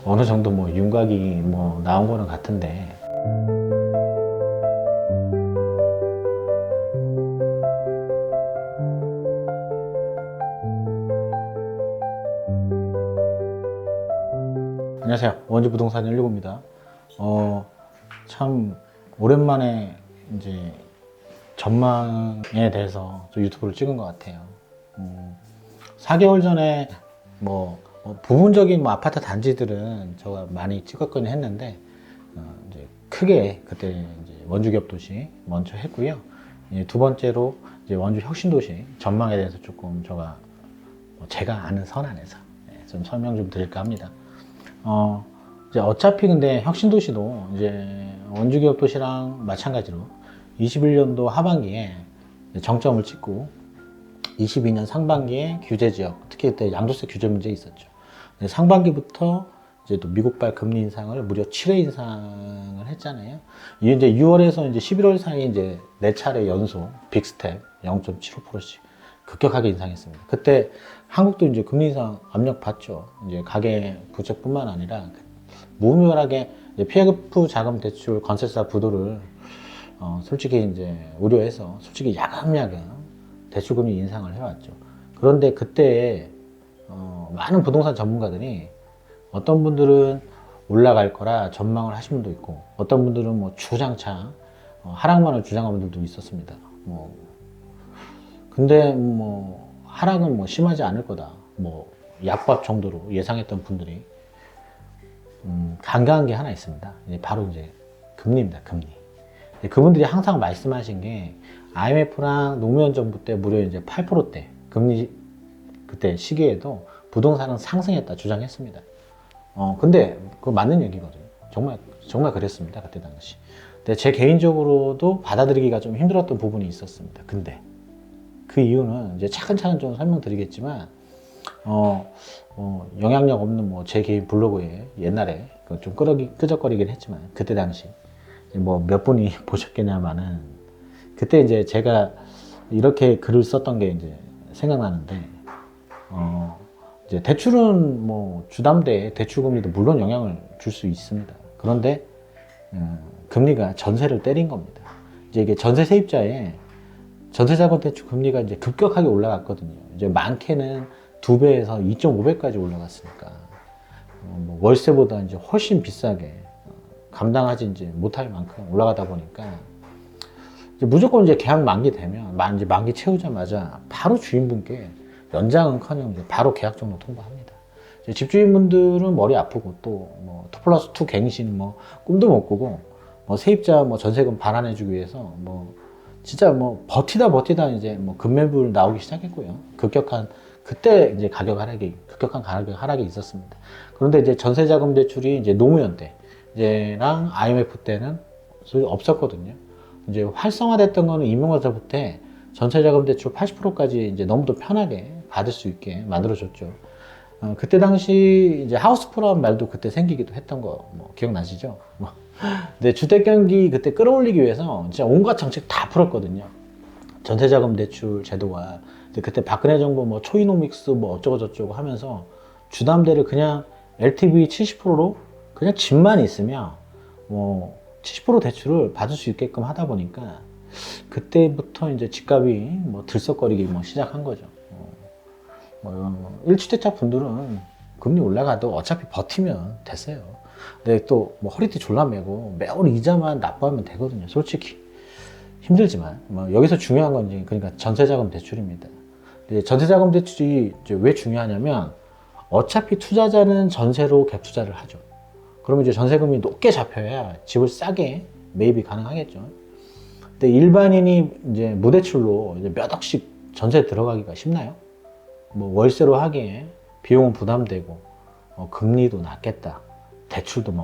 어느 정도 뭐 윤곽이 뭐 나온 거는 같은데 안녕하세요. 원주부동산 165입니다. 참 오랜만에 이제 전망에 대해서 좀 유튜브를 찍은 것 같아요. 4개월 전에 부분적인 아파트 단지들은 제가 많이 찍었긴 했는데 이제 크게 그때 이제 원주기업도시 먼저 했고요. 두 번째로 이제 원주 혁신도시 전망에 대해서 조금 제가 아는 선 안에서 좀 설명 좀 드릴까 합니다. 이제 어차피 근데 혁신도시도 이제 원주기업도시랑 마찬가지로 21년도 하반기에 정점을 찍고 22년 상반기에 규제지역, 특히 그때 양도세 규제 문제 있었죠. 상반기부터 이제 또 미국발 금리 인상을 무려 7회 인상을 했잖아요. 이게 이제 6월에서 이제 11월 사이에 이제 4차례 연속 빅스텝 0.75%씩 급격하게 인상했습니다. 그때 한국도 이제 금리 인상 압력 받죠. 이제 가계 부채뿐만 아니라 무분별하게 PF 자금 대출 건설사 부도를 솔직히 이제 우려해서 솔직히 야금야금 대출금리 인상을 해왔죠. 그런데 그때 많은 부동산 전문가들이 어떤 분들은 올라갈 거라 전망을 하신 분도 있고 어떤 분들은 뭐 주장차 하락만을 주장한 분들도 있었습니다. 근데 하락은 심하지 않을 거다. 약밥 정도로 예상했던 분들이 간과한 게 하나 있습니다. 바로 이제 금리입니다. 금리. 그분들이 항상 말씀하신 게 IMF랑 노무현 정부 때 무려 이제 8%대 금리 그때 시기에도 부동산은 상승했다 주장했습니다. 근데 그거 맞는 얘기거든요. 정말 그랬습니다. 그때 당시. 근데 제 개인적으로도 받아들이기가 좀 힘들었던 부분이 있었습니다. 근데 그 이유는 이제 차근차근 좀 설명드리겠지만, 영향력 없는 제 개인 블로그에 옛날에 좀 끄적거리긴 했지만, 그때 당시 몇 분이 보셨겠냐마는, 그때 이제 제가 이렇게 글을 썼던 게 이제 생각나는데, 이제 대출은 주담대 대출금리도 물론 영향을 줄 수 있습니다. 그런데, 금리가 전세를 때린 겁니다. 이제 이게 전세 세입자의 전세자금 대출 금리가 이제 급격하게 올라갔거든요. 이제 많게는 2배에서 2.5배까지 올라갔으니까 월세보다 이제 훨씬 비싸게 감당하지 이제 못할 만큼 올라가다 보니까 이제 무조건 이제 계약 만기 되면 이제 만기 채우자마자 바로 주인분께 연장은커녕 이제 바로 계약정로 통보합니다. 이제 집주인분들은 머리 아프고 또 2+2 갱신 꿈도 못 꾸고 세입자 전세금 반환해주기 위해서 진짜 버티다 이제 급매물 나오기 시작했고요. 그때 이제 급격한 가격 하락이 있었습니다. 그런데 이제 전세자금 대출이 이제 노무현 때랑 IMF 때는 없었거든요. 이제 활성화됐던 거는 이명박 정부 때 전세자금 대출 80%까지 이제 너무도 편하게 받을 수 있게 만들어줬죠. 그때 당시 이제 하우스프라는 말도 그때 생기기도 했던 거 기억나시죠? 근데 주택 경기 그때 끌어올리기 위해서 진짜 온갖 정책 다 풀었거든요. 전세자금 대출 제도와 그때 박근혜 정부 초이노믹스 어쩌고 저쩌고 하면서 주담대를 그냥 LTV 70%로 그냥 집만 있으면 70% 대출을 받을 수 있게끔 하다 보니까 그때부터 이제 집값이 들썩거리기 시작한 거죠. 1주택자 분들은 금리 올라가도 어차피 버티면 됐어요. 근데 또 허리띠 졸라매고 매월 이자만 납부하면 되거든요. 솔직히 힘들지만 여기서 중요한 건 이제 그러니까 전세자금 대출입니다. 근데 전세자금 대출이 이제 왜 중요하냐면 어차피 투자자는 전세로 갭 투자를 하죠. 그러면 이제 전세금이 높게 잡혀야 집을 싸게 매입이 가능하겠죠. 근데 일반인이 이제 무대출로 이제 몇 억씩 전세 들어가기가 쉽나요? 월세로 하기에 비용은 부담되고 금리도 낮겠다. 대출도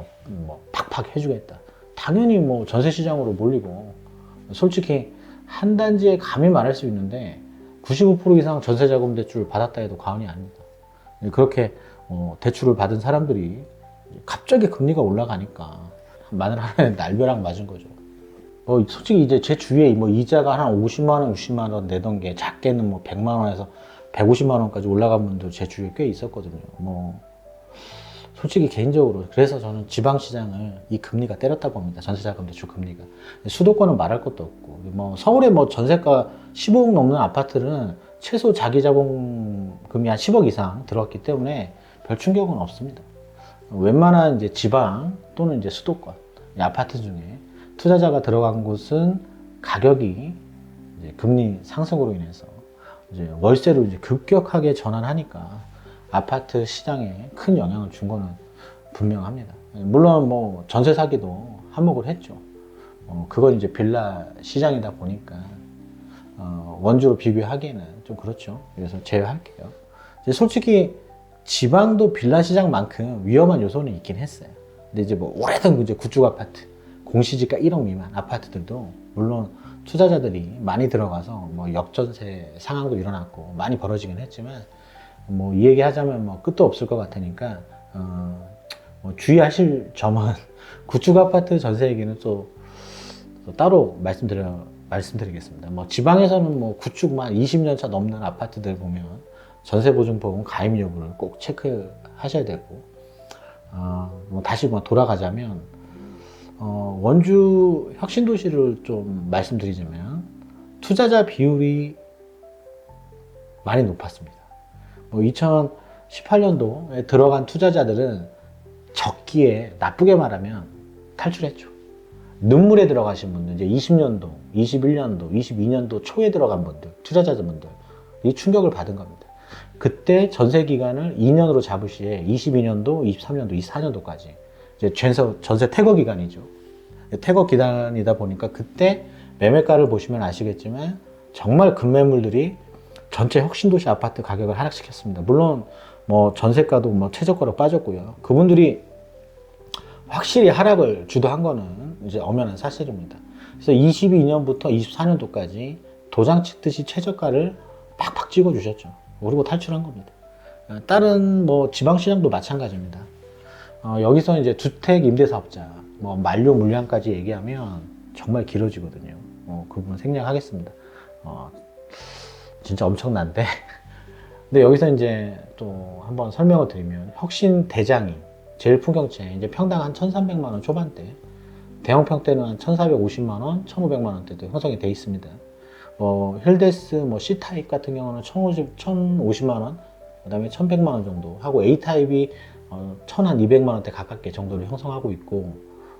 팍팍 해주겠다. 당연히 전세 시장으로 몰리고 솔직히 한 단지에 감히 말할 수 있는데 95% 이상 전세자금 대출을 받았다 해도 과언이 아닙니다. 그렇게 대출을 받은 사람들이 갑자기 금리가 올라가니까 마늘 하나에 날벼락 맞은 거죠. 솔직히 이제 제 주위에 이자가 한 50만 원, 60만 원 내던 게 작게는 100만 원에서 150만 원까지 올라간 분도 제 주위에 꽤 있었거든요. 솔직히 개인적으로 그래서 저는 지방시장을 이 금리가 때렸다 봅니다. 전세자금 대출 금리가. 수도권은 말할 것도 없고 뭐 서울에 뭐 전세가 15억 넘는 아파트는 최소 자기 자본금이 한 10억 이상 들어갔기 때문에 별 충격은 없습니다. 웬만한 이제 지방 또는 이제 수도권 아파트 중에 투자자가 들어간 곳은 가격이 이제 금리 상승으로 인해서 이제 월세로 이제 급격하게 전환하니까 아파트 시장에 큰 영향을 준 거는 분명합니다. 물론 뭐 전세 사기도 한몫을 했죠. 그건 이제 빌라 시장이다 보니까 원주로 비교하기에는 좀 그렇죠. 그래서 제외할게요. 이제 솔직히 지방도 빌라 시장만큼 위험한 요소는 있긴 했어요. 근데 이제 뭐 오래된 이제 구축 아파트, 공시지가 1억 미만 아파트들도 물론 투자자들이 많이 들어가서 뭐 역전세 상황도 일어났고 많이 벌어지긴 했지만 뭐 이 얘기 하자면 뭐 끝도 없을 것 같으니까 뭐 주의하실 점은 구축 아파트 전세 얘기는 또 따로 말씀드리겠습니다. 뭐 지방에서는 뭐 구축만 20년 차 넘는 아파트들 보면 전세보증보험 가입 여부를 꼭 체크하셔야 되고 뭐 다시 뭐 돌아가자면 원주 혁신도시를 좀 말씀드리자면 투자자 비율이 많이 높았습니다. 뭐 2018년도에 들어간 투자자들은 적기에 나쁘게 말하면 탈출했죠. 눈물에 들어가신 분들, 이제 20년도, 21년도, 22년도 초에 들어간 분들, 투자자분들, 이 충격을 받은 겁니다. 그때 전세 기간을 2년으로 잡을 시에 22년도, 23년도, 24년도까지 이제 전세 태거 기간이죠. 태거 기간이다 보니까 그때 매매가를 보시면 아시겠지만 정말 급매물들이 전체 혁신도시 아파트 가격을 하락시켰습니다. 물론 뭐 전세가도 뭐 최저가로 빠졌고요. 그분들이 확실히 하락을 주도한 거는 이제 엄연한 사실입니다. 그래서 22년부터 24년도까지 도장 찍듯이 최저가를 팍팍 찍어 주셨죠. 그리고 탈출한 겁니다. 다른 뭐 지방시장도 마찬가지입니다. 여기서 이제 주택 임대사업자 뭐 만료 물량까지 얘기하면 정말 길어지거든요. 그 부분 생략하겠습니다. 진짜 엄청난데. 근데 여기서 이제 또 한번 설명을 드리면 혁신 대장이 제일 풍경채 이제 평당 한 1,300만 원 초반대, 대형 평대는 한 1,450만 원, 1,500만 원대도 형성이 돼 있습니다. 뭐 힐데스 뭐 C 타입 같은 경우는 1,050만 원, 그다음에 1,100만 원 정도 하고 A 타입이 1,200만 원대 가깝게 정도를 형성하고 있고,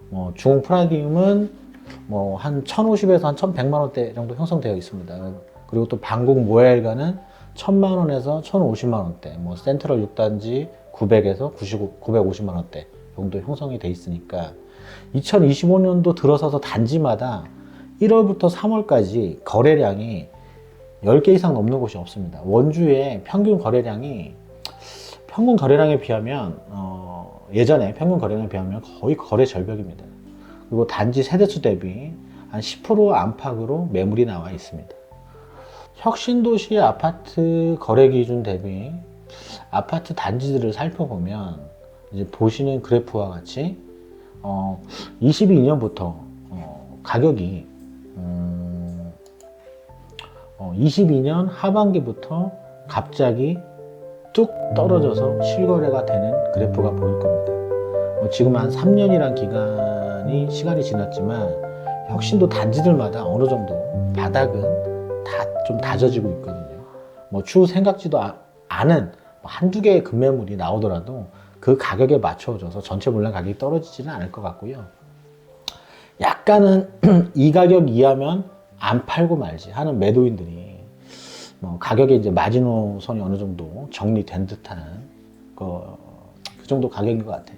뭐 중흥 프라디움은 뭐 한 1,050에서 한 1,100만 원대 정도 형성되어 있습니다. 그리고 또 방곡 모엘가는 1,000만 원에서 1,050만 원대, 뭐 센트럴 6단지 900에서 950만 원대 정도 형성이 돼 있으니까 2025년도 들어서서 단지마다 1월부터 3월까지 거래량이 10개 이상 넘는 곳이 없습니다. 원주의 평균 거래량에 비하면 예전에 평균 거래량에 비하면 거의 거래 절벽입니다. 그리고 단지 세대수 대비 한 10% 안팎으로 매물이 나와 있습니다. 혁신도시 아파트 거래 기준 대비 아파트 단지들을 살펴보면 이제 보시는 그래프와 같이 22년부터 가격이 22년 하반기부터 갑자기 뚝 떨어져서 실거래가 되는 그래프가 보일 겁니다. 지금 한 3년이란 시간이 지났지만 혁신도 단지들마다 어느 정도 바닥은 다 좀 다져지고 있거든요. 뭐 추후 생각지도 않은 한두 개의 급매물이 나오더라도 그 가격에 맞춰져서 전체 물량 가격이 떨어지지는 않을 것 같고요. 약간은 이 가격 이하면 안 팔고 말지 하는 매도인들이 뭐 가격에 이제 마지노선이 어느 정도 정리된 듯한 그 정도 가격인 것 같아요.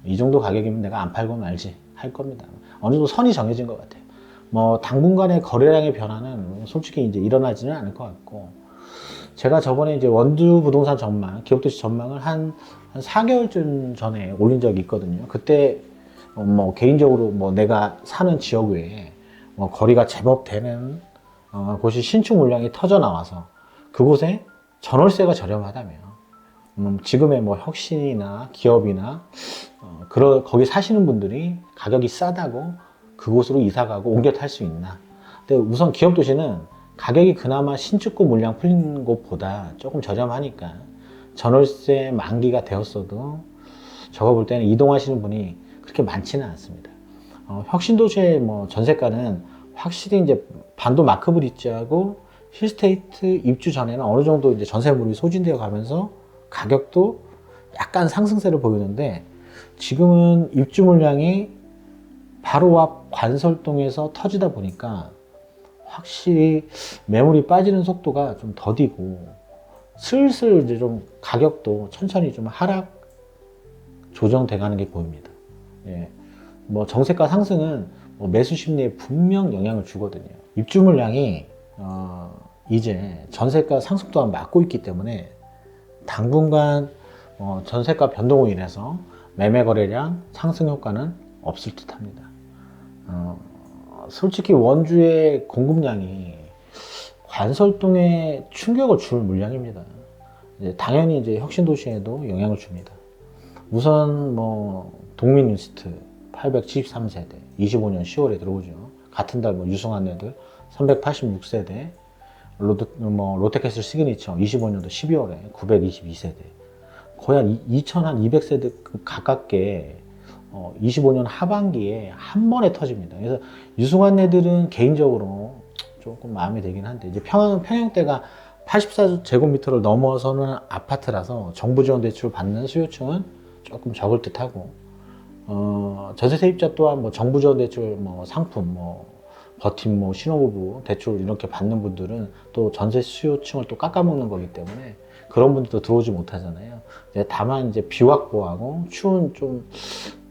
이 정도 가격이면 내가 안 팔고 말지 할 겁니다. 어느 정도 선이 정해진 것 같아요. 뭐 당분간의 거래량의 변화는 솔직히 이제 일어나지는 않을 것 같고, 제가 저번에 이제 원주 부동산 전망, 기업도시 전망을 한 4개월쯤 전에 올린 적이 있거든요. 그때 뭐 개인적으로 뭐 내가 사는 지역 외에 뭐 거리가 제법 되는 곳이 신축 물량이 터져 나와서 그곳에 전월세가 저렴하다면 지금의 뭐 혁신이나 기업이나 거기 사시는 분들이 가격이 싸다고 그곳으로 이사가고 옮겨 탈 수 있나. 근데 우선 기업도시는 가격이 그나마 신축구 물량 풀린 곳보다 조금 저렴하니까 전월세 만기가 되었어도 제가 볼 때는 이동하시는 분이 그렇게 많지는 않습니다. 혁신도시의 뭐 전세가는 확실히 이제 반도 마크 브릿지하고 힐스테이트 입주 전에는 어느 정도 이제 전세물이 소진되어 가면서 가격도 약간 상승세를 보이는데, 지금은 입주 물량이 바로 앞 관설동에서 터지다 보니까 확실히 매물이 빠지는 속도가 좀 더디고, 슬슬 이제 좀 가격도 천천히 좀 하락 조정돼 가는 게 보입니다. 예. 뭐 정세가 상승은 뭐 매수 심리에 분명 영향을 주거든요. 입주 물량이 이제 전세가 상승 또한 막고 있기 때문에 당분간 전세가 변동으로 인해서 매매 거래량 상승 효과는 없을 듯 합니다. 솔직히 원주의 공급량이 관설동에 충격을 줄 물량입니다. 당연히 이제 혁신도시에도 영향을 줍니다. 우선 뭐 동민이스트 873세대 25년 10월에 들어오죠. 같은 달 뭐 유승한 애들 386세대, 롯데캐슬 시그니처 25년도 12월에 922세대, 거의 한 2200세대 가깝게 25년 하반기에 한 번에 터집니다. 그래서 유승한 애들은 개인적으로 조금 마음에 들긴 한데, 이제 평형대가 84제곱미터를 넘어서는 아파트라서 정부 지원 대출 받는 수요층은 조금 적을 듯하고, 전세 세입자 또한 뭐 정부 지원 대출 뭐 상품 버팀 신혼부부 대출 이렇게 받는 분들은 또 전세 수요층을 또 깎아먹는 거기 때문에 그런 분들도 들어오지 못하잖아요. 다만 이제 비확보하고 추운 좀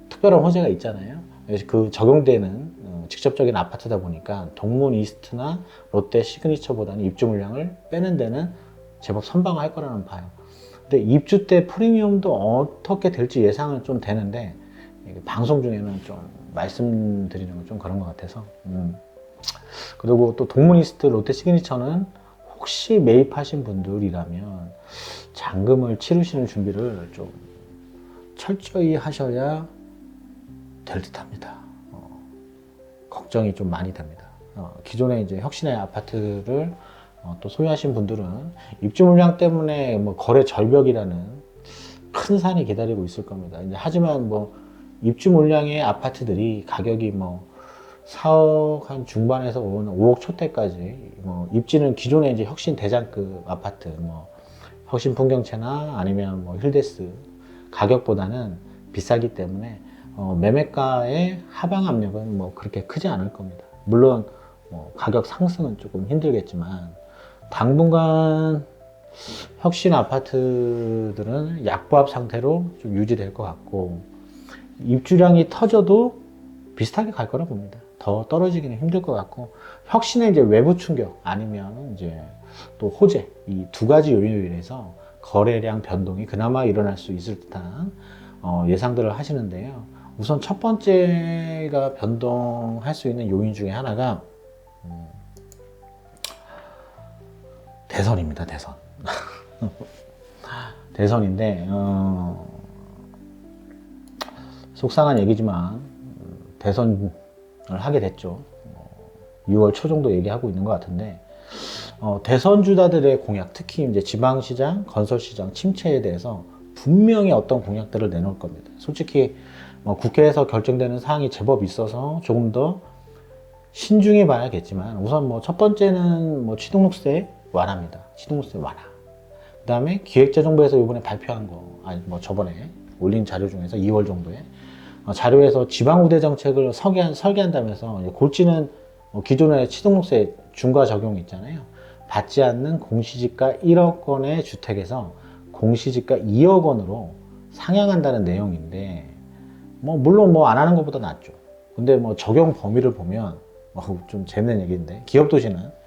특별한 호재가 있잖아요. 그래서 그 적용되는 직접적인 아파트다 보니까 동문 이스트나 롯데 시그니처보다는 입주 물량을 빼는 데는 제법 선방할 거라는 봐요. 근데 입주 때 프리미엄도 어떻게 될지 예상은 좀 되는데, 방송 중에는 좀 말씀드리는 건 좀 그런 것 같아서. 그리고 또 동문이스트 롯데 시그니처는 혹시 매입하신 분들이라면 잔금을 치르시는 준비를 좀 철저히 하셔야 될 듯 합니다. 걱정이 좀 많이 됩니다. 기존에 이제 혁신의 아파트를 또 소유하신 분들은 입주 물량 때문에 뭐 거래 절벽이라는 큰 산이 기다리고 있을 겁니다. 이제 하지만 뭐 입주 물량의 아파트들이 가격이 뭐 4억 한 중반에서 5억 초대까지, 뭐 입지는 기존에 이제 혁신 대장급 아파트, 뭐 혁신 풍경채나 아니면 뭐 힐데스 가격보다는 비싸기 때문에 매매가의 하방 압력은 뭐 그렇게 크지 않을 겁니다. 물론 뭐 가격 상승은 조금 힘들겠지만 당분간 혁신 아파트들은 약보합 상태로 좀 유지될 것 같고, 입주량이 터져도 비슷하게 갈 거라 봅니다. 더 떨어지기는 힘들 것 같고, 혁신의 이제 외부 충격 아니면 이제 또 호재, 이 두 가지 요인으로 인해서 거래량 변동이 그나마 일어날 수 있을 듯한 예상들을 하시는데요. 우선 첫 번째가 변동할 수 있는 요인 중에 하나가 대선입니다. 대선. 대선인데 속상한 얘기지만 대선을 하게 됐죠. 6월 초 정도 얘기하고 있는 것 같은데, 대선 주자들의 공약, 특히 이제 지방시장, 건설시장 침체에 대해서 분명히 어떤 공약들을 내놓을 겁니다. 솔직히 국회에서 결정되는 사항이 제법 있어서 조금 더 신중해 봐야겠지만, 우선 뭐 첫 번째는 뭐 취등록세 완화입니다. 취등록세 완화. 그 다음에 기획재정부에서 이번에 발표한 거, 아니 뭐 저번에 올린 자료 중에서 2월 정도에 자료에서 지방우대 정책을 설계한다면서, 골지는 기존의 취등록세 중과 적용 있잖아요. 받지 않는 공시지가 1억 원의 주택에서 공시지가 2억 원으로 상향한다는 내용인데, 물론 안 하는 것보다 낫죠. 근데 적용 범위를 보면 좀 재밌는 얘기인데, 기업도시는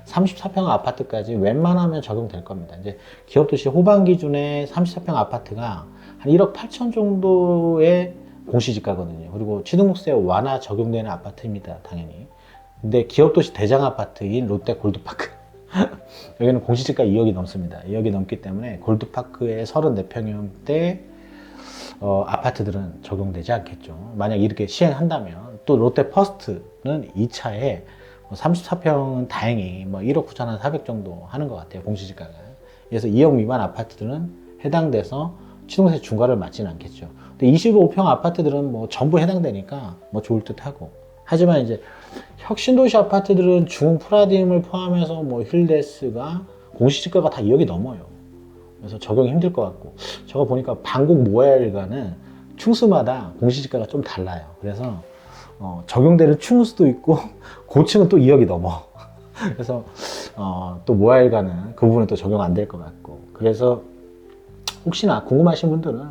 34평 아파트까지 웬만하면 적용될 겁니다. 이제 기업도시 호반 기준의 34평 아파트가 한 1억 8천 정도의 공시지가거든요. 그리고 취등록세 완화 적용되는 아파트입니다, 당연히. 근데 기업도시 대장 아파트인 롯데 골드파크 여기는 공시지가 2억이 넘습니다. 2억이 넘기 때문에 골드파크의 34평형대 아파트들은 적용되지 않겠죠. 만약 이렇게 시행한다면. 또 롯데 퍼스트는 2차에 34평은 다행히 1억 9천 한 400 정도 하는 것 같아요, 공시지가가. 그래서 2억 미만 아파트들은 해당돼서 취득세 중과를 맞지는 않겠죠. 근데 25평 아파트들은 뭐 전부 해당되니까 뭐 좋을 듯 하고. 하지만 이제 혁신도시 아파트들은 중흥 프라디움을 포함해서 뭐 힐데스가 공시지가가 다 2억이 넘어요. 그래서 적용이 힘들 것 같고, 제가 보니까 반곡 모야일가는 층수마다 공시지가가 좀 달라요. 그래서 적용되는 층수도 있고 고층은 또 2억이 넘어. 그래서 또 모야일가는 그 부분은 또 적용 안 될 것 같고, 그래서 혹시나 궁금하신 분들은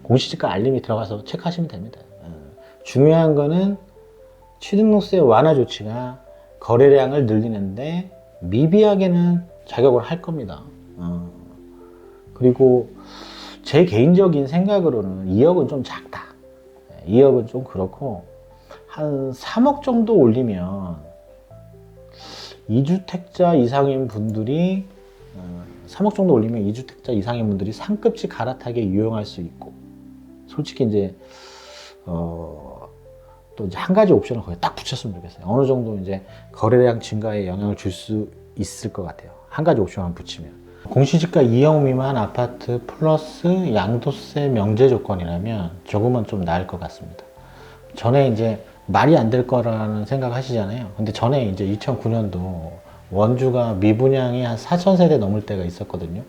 공시지가 알림이 들어가서 체크하시면 됩니다. 중요한 거는 취득세 완화 조치가 거래량을 늘리는데 미비하게는 작용을 할 겁니다. 그리고 제 개인적인 생각으로는 2억은 좀 작다. 2억은 좀 그렇고, 한 3억 정도 올리면 2주택자 이상인 분들이 3억 정도 올리면 2주택자 이상인 분들이 상급지 갈아타게 이용할 수 있고, 솔직히 이제 또 이제 한 가지 옵션을 거기 딱 붙였으면 좋겠어요. 어느 정도 이제 거래량 증가에 영향을 줄 수 있을 것 같아요. 한 가지 옵션만 붙이면. 공시지가 2억 미만 아파트 플러스 양도세 명제 조건이라면 조금은 좀 나을 것 같습니다. 전에 이제 말이 안 될 거라는 생각 하시잖아요. 근데 전에 이제 2009년도 원주가 미분양이 한 4,000세대 넘을 때가 있었거든요.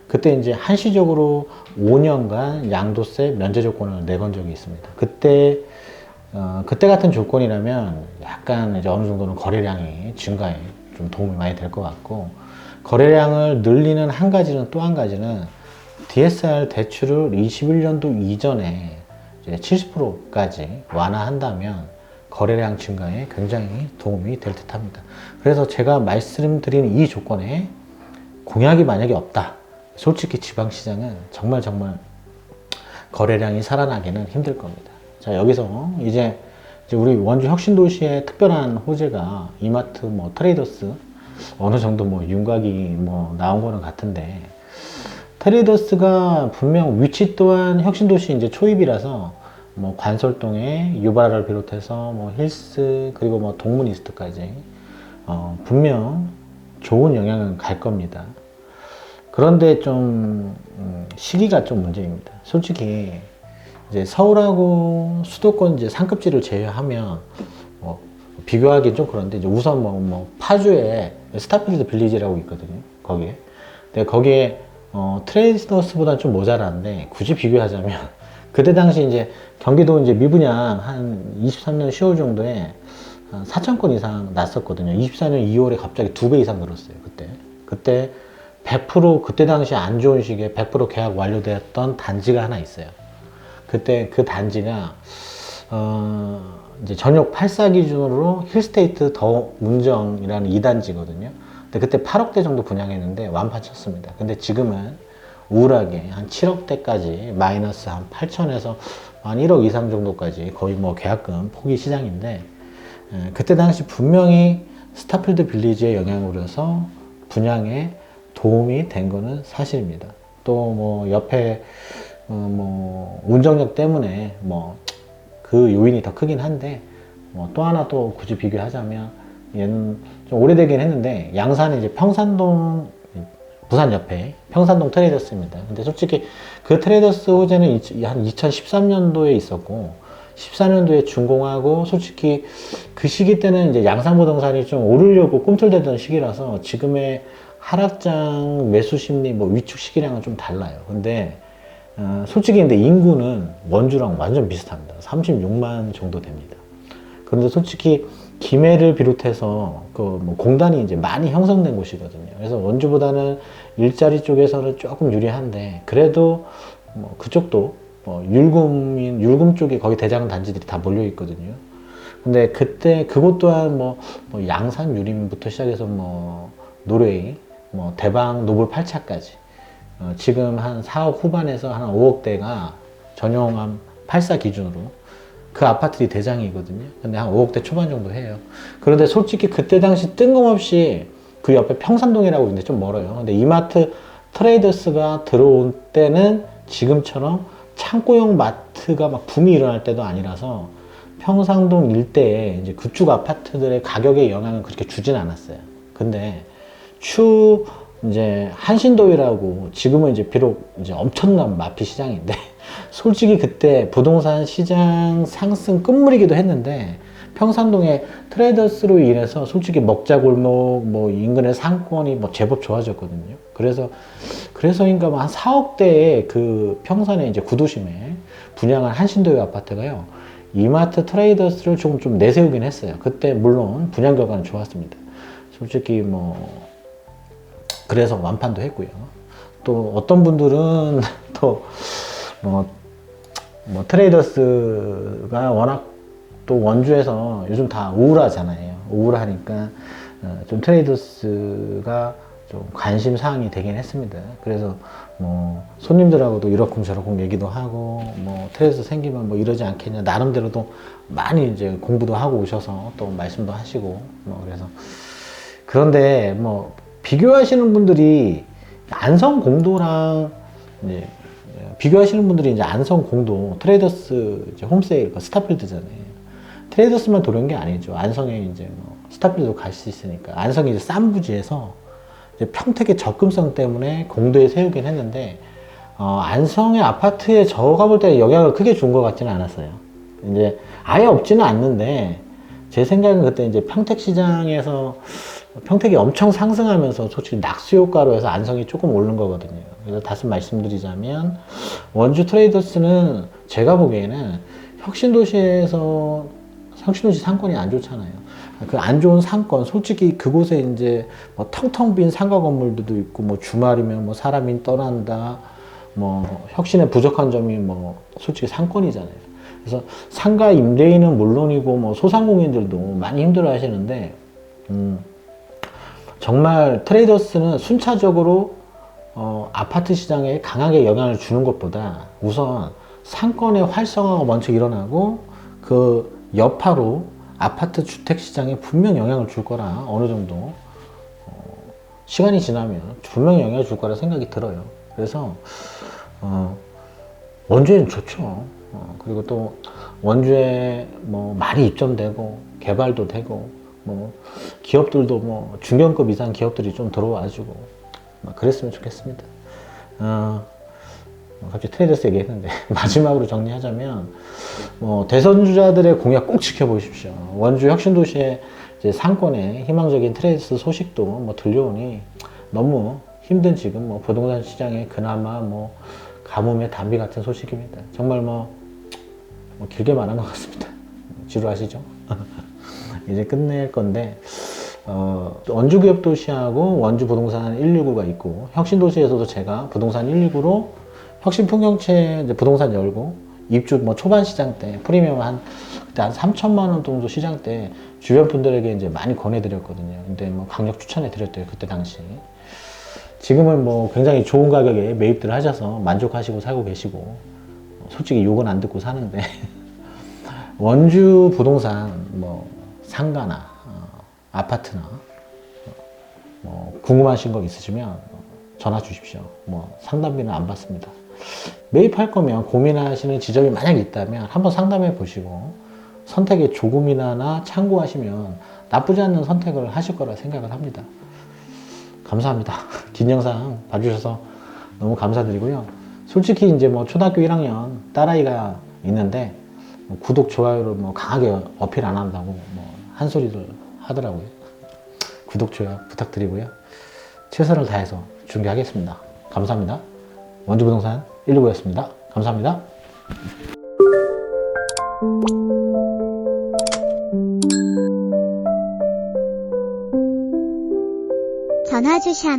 그때 이제 한시적으로 5년간 양도세 면제 조건을 내건 적이 있습니다. 그때 같은 조건이라면 약간 이제 어느 정도는 거래량이 증가에 좀 도움이 많이 될 것 같고, 거래량을 늘리는 한 가지는, 또 한 가지는 DSR 대출을 21년도 이전에 이제 70%까지 완화한다면 거래량 증가에 굉장히 도움이 될 듯 합니다. 그래서 제가 말씀드린 이 조건에 공약이 만약에 없다, 솔직히 지방시장은 정말 거래량이 살아나기는 힘들 겁니다. 자, 여기서 이제 우리 원주 혁신도시의 특별한 호재가 이마트, 뭐 트레이더스, 어느 정도 뭐 윤곽이 뭐 나온 거는 같은데, 트레이더스가 분명 위치 또한 혁신도시 이제 초입이라서 뭐 관솔동에 유바라를 비롯해서 뭐 힐스, 그리고 뭐 동문이스트까지 분명 좋은 영향은 갈 겁니다. 그런데 좀 시기가 좀 문제입니다. 솔직히 이제 서울하고 수도권 이제 상급지를 제외하면 비교하기 좀 그런데, 이제 우선 파주에 스타필드 빌리지라고 있거든요. 거기에. 근데 거기에 트레이더스보다 좀 모자란데, 굳이 비교하자면 그때 당시 이제 경기도 이제 미분양 한 23년 10월 정도에 한 4,000건 이상 났었거든요. 24년 2월에 갑자기 2배 이상 늘었어요. 그때 100% 그때 당시 안 좋은 시기에 100% 계약 완료되었던 단지가 하나 있어요. 그때 그 단지가 이제 전용 8사 기준으로 힐스테이트 더 문정이라는 2단지거든요. 근데 그때 8억대 정도 분양했는데 완판 쳤습니다. 근데 지금은 우울하게 한 7억대까지 마이너스 한 8천에서 한 1억 이상 정도까지 거의 뭐 계약금 포기 시장인데, 그때 당시 분명히 스타필드 빌리지의 영향으로 해서 분양에 도움이 된 거는 사실입니다. 또 뭐 옆에 뭐 운정역 때문에 뭐 그 요인이 더 크긴 한데, 뭐 또 하나 또 굳이 비교하자면 얘는 좀 오래되긴 했는데, 양산이 이제 평산동, 부산 옆에 평산동 트레이더스입니다. 근데 솔직히 그 트레이더스 호재는 한 2013년도에 있었고 14년도에 준공하고, 솔직히 그 시기 때는 이제 양산부동산이 좀 오르려고 꿈틀대던 시기라서 지금의 하락장 매수 심리 뭐 위축 시기랑은 좀 달라요. 근데 솔직히 근데 인구는 원주랑 완전 비슷합니다. 36만 정도 됩니다. 그런데 솔직히 김해를 비롯해서 그 뭐 공단이 이제 많이 형성된 곳이거든요. 그래서 원주보다는 일자리 쪽에서는 조금 유리한데, 그래도 뭐 그쪽도 율금 쪽에 거기 대장 단지들이 다 몰려 있거든요. 근데 그때 그곳 또한 뭐 양산 유림부터 시작해서 뭐 노르웨이, 뭐 대방 노블 8차까지 지금 한 4억 후반에서 한 5억대가 전용함 8사 기준으로 그 아파트들이 대장이거든요. 근데 한 5억대 초반 정도 해요. 그런데 솔직히 그때 당시 뜬금없이 그 옆에 평산동이라고 있는데 좀 멀어요. 근데 이마트 트레이더스가 들어온 때는 지금처럼 창고형 마트가 막 붐이 일어날 때도 아니라서 평산동 일대에 이제 그쪽 아파트들의 가격에 영향을 그렇게 주진 않았어요. 근데 이제 한신도이라고 지금은 이제 비록 이제 엄청난 마피 시장인데 솔직히 그때 부동산 시장 상승 끝물이기도 했는데 평산동의 트레이더스로 인해서 솔직히 먹자골목 뭐 인근의 상권이 뭐 제법 좋아졌거든요. 그래서인가 한 4억대의 그 평산의 이제 구도심에 분양한 한신도요 아파트가요, 이마트 트레이더스를 조금 좀 내세우긴 했어요. 그때 물론 분양 결과는 좋았습니다. 솔직히 뭐 그래서 완판도 했고요. 또 어떤 분들은 또 뭐 트레이더스가 워낙 또 원주에서 요즘 다 우울하잖아요. 우울하니까 좀 트레이더스가 좀 관심 사항이 되긴 했습니다. 그래서 뭐 손님들하고도 이러쿵저러쿵 얘기도 하고 뭐 트레이더스 생기면 뭐 이러지 않겠냐 나름대로도 많이 이제 공부도 하고 오셔서 또 말씀도 하시고 뭐 그래서 그런데 뭐 비교하시는 분들이 안성공도랑 이제 비교하시는 분들이 이제 안성공도 트레이더스 이제 홈세일 스타필드잖아요. 트레이더스만 도는 게 아니죠. 안성에 이제 뭐 스타필드도 갈 수 있으니까. 안성이 이제 싼 부지에서 이제 평택의 접근성 때문에 공도에 세우긴 했는데 안성의 아파트에 저가 볼 때 영향을 크게 준 것 같지는 않았어요. 이제 아예 없지는 않는데 제 생각은 그때 이제 평택 시장에서 평택이 엄청 상승하면서 솔직히 낙수 효과로 해서 안성이 조금 오른 거거든요. 그래서 다시 말씀드리자면 원주 트레이더스는 제가 보기에는 혁신도시 상권이 안 좋잖아요. 그 안 좋은 상권, 솔직히 그곳에 이제 뭐 텅텅 빈 상가 건물들도 있고, 뭐 주말이면 뭐 사람이 떠난다, 뭐 혁신에 부족한 점이 뭐 솔직히 상권이잖아요. 그래서 상가 임대인은 물론이고 뭐 소상공인들도 많이 힘들어 하시는데, 정말 트레이더스는 순차적으로 아파트 시장에 강하게 영향을 주는 것보다 우선 상권의 활성화가 먼저 일어나고 그 여파로 아파트 주택 시장에 분명 영향을 줄 거라, 어느 정도 시간이 지나면 분명 영향을 줄 거라 생각이 들어요. 그래서 원주에는 좋죠. 그리고 또 원주에 뭐 많이 입점되고 개발도 되고 뭐 기업들도 뭐 중견급 이상 기업들이 좀 들어와가지고 그랬으면 좋겠습니다. 갑자기 트레이더스 얘기했는데 마지막으로 정리하자면 뭐 대선 주자들의 공약 꼭 지켜보십시오. 원주 혁신도시의 이제 상권에 희망적인 트레이더스 소식도 뭐 들려오니 너무 힘든 지금 뭐 부동산 시장에 그나마 뭐 가뭄의 단비 같은 소식입니다. 정말 뭐 길게 말한 것 같습니다. 지루하시죠? 이제 끝낼 건데 원주기업도시하고 원주 부동산 119가 있고, 혁신도시에서도 제가 부동산 119로 혁신풍경채 이제 부동산 열고 입주 뭐 초반 시장 때 프리미엄 그때 한 3천만 원 정도 시장 때 주변 분들에게 이제 많이 권해드렸거든요. 근데 뭐 강력 추천해드렸대요, 그때 당시. 지금은 뭐 굉장히 좋은 가격에 매입들 하셔서 만족하시고 살고 계시고, 솔직히 욕은 안 듣고 사는데 원주 부동산 뭐 상가나 아파트나 뭐 궁금하신 거 있으시면 전화 주십시오. 뭐 상담비는 안 받습니다. 매입할 거면 고민하시는 지점이 만약 있다면 한번 상담해 보시고 선택에 조금이나마 참고하시면 나쁘지 않는 선택을 하실 거라 생각을 합니다. 감사합니다. 긴 영상 봐주셔서 너무 감사드리고요. 솔직히 이제 뭐 초등학교 1학년 딸아이가 있는데 뭐 구독, 좋아요를 뭐 강하게 어필 안 한다고 뭐 한 소리를 하더라고요. 구독, 좋아요 부탁드리고요. 최선을 다해서 중개하겠습니다. 감사합니다. 원주부동산 119였습니다. 감사합니다. 전화 주샴